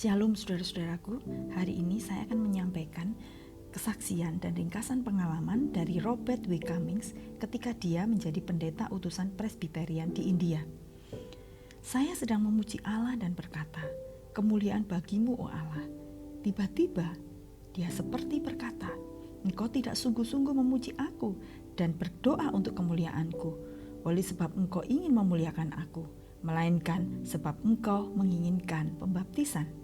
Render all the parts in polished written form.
Shalom saudara-saudaraku, hari ini saya akan menyampaikan kesaksian dan ringkasan pengalaman dari Robert W. Cummings ketika dia menjadi pendeta utusan Presbyterian di India. Saya sedang memuji Allah dan berkata, "Kemuliaan bagimu, oh Allah." Tiba-tiba dia seperti berkata, "Engkau tidak sungguh-sungguh memuji aku dan berdoa untuk kemuliaanku, oleh sebab engkau ingin memuliakan aku, melainkan sebab engkau menginginkan pembaptisan."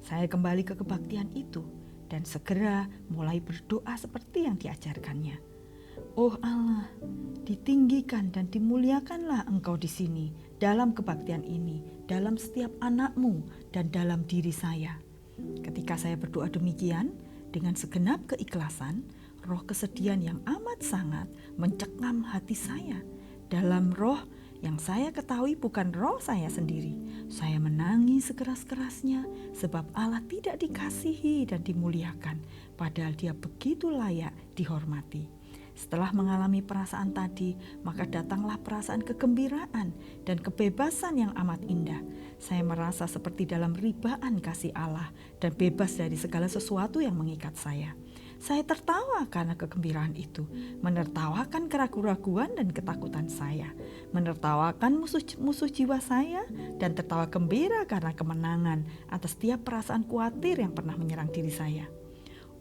Saya kembali ke kebaktian itu dan segera mulai berdoa seperti yang diajarkannya. "Oh Allah, ditinggikan dan dimuliakanlah engkau di sini, dalam kebaktian ini, dalam setiap anakmu dan dalam diri saya." Ketika saya berdoa demikian, dengan segenap keikhlasan, roh kesedihan yang amat sangat mencekam hati saya. Dalam roh yang saya ketahui bukan roh saya sendiri, saya menangis sekeras-kerasnya sebab Allah tidak dikasihi dan dimuliakan, padahal dia begitu layak dihormati. Setelah mengalami perasaan tadi, maka datanglah perasaan kegembiraan dan kebebasan yang amat indah. Saya merasa seperti dalam ribaan kasih Allah dan bebas dari segala sesuatu yang mengikat saya. Saya tertawa karena kegembiraan itu, menertawakan keraguan-raguan dan ketakutan saya, menertawakan musuh-musuh jiwa saya, dan tertawa gembira karena kemenangan atas setiap perasaan khawatir yang pernah menyerang diri saya.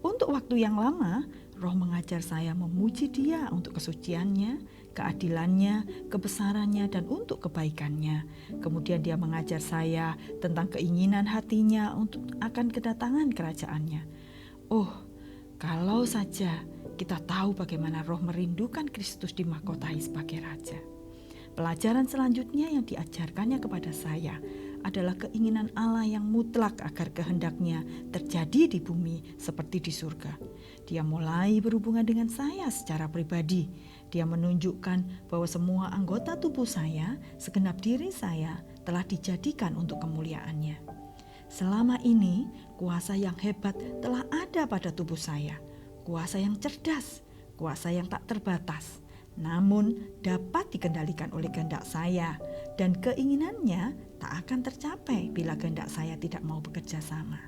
Untuk waktu yang lama, Roh mengajar saya memuji Dia untuk kesuciannya, keadilannya, kebesarannya, dan untuk kebaikannya. Kemudian Dia mengajar saya tentang keinginan hatinya untuk akan kedatangan kerajaannya. Oh, kalau saja kita tahu bagaimana Roh merindukan Kristus dimahkotai sebagai Raja. Pelajaran selanjutnya yang diajarkannya kepada saya adalah keinginan Allah yang mutlak agar kehendaknya terjadi di bumi seperti di surga. Dia mulai berhubungan dengan saya secara pribadi. Dia menunjukkan bahwa semua anggota tubuh saya, segenap diri saya, telah dijadikan untuk kemuliaannya. Selama ini, kuasa yang hebat telah ada pada tubuh saya. Kuasa yang cerdas, kuasa yang tak terbatas, namun dapat dikendalikan oleh kehendak saya, dan keinginannya tak akan tercapai bila kehendak saya tidak mau bekerja sama.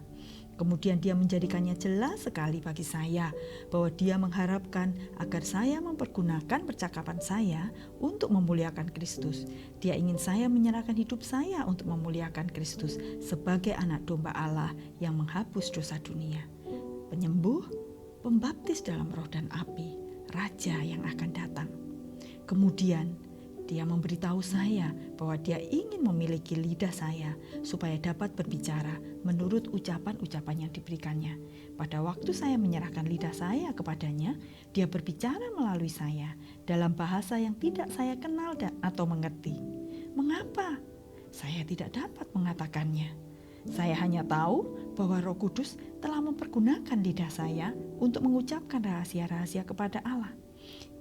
Kemudian Dia menjadikannya jelas sekali bagi saya bahwa Dia mengharapkan agar saya mempergunakan percakapan saya untuk memuliakan Kristus. Dia ingin saya menyerahkan hidup saya untuk memuliakan Kristus sebagai anak domba Allah yang menghapus dosa dunia. Penyembuh, pembaptis dalam roh dan api, Raja yang akan datang. Kemudian Dia memberitahu saya bahwa Dia ingin memiliki lidah saya supaya dapat berbicara menurut ucapan-ucapan yang diberikannya. Pada waktu saya menyerahkan lidah saya kepadanya, Dia berbicara melalui saya dalam bahasa yang tidak saya kenal atau mengerti. Mengapa? Saya tidak dapat mengatakannya. Saya hanya tahu bahwa Roh Kudus telah mempergunakan lidah saya untuk mengucapkan rahasia-rahasia kepada Allah.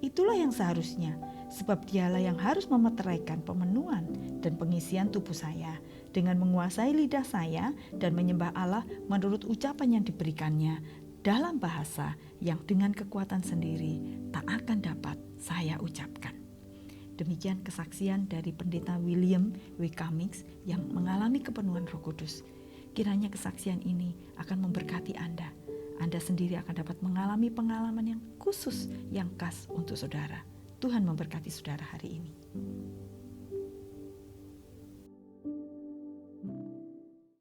Itulah yang seharusnya, sebab Dialah yang harus memeteraikan pemenuhan dan pengisian tubuh saya dengan menguasai lidah saya dan menyembah Allah menurut ucapan yang diberikannya dalam bahasa yang dengan kekuatan sendiri tak akan dapat saya ucapkan. Demikian kesaksian dari Pendeta William W. Cummings yang mengalami kepenuhan Roh Kudus. Kiranya kesaksian ini akan memberkati Anda. Anda sendiri akan dapat mengalami pengalaman yang khusus, yang khas untuk saudara. Tuhan memberkati saudara hari ini.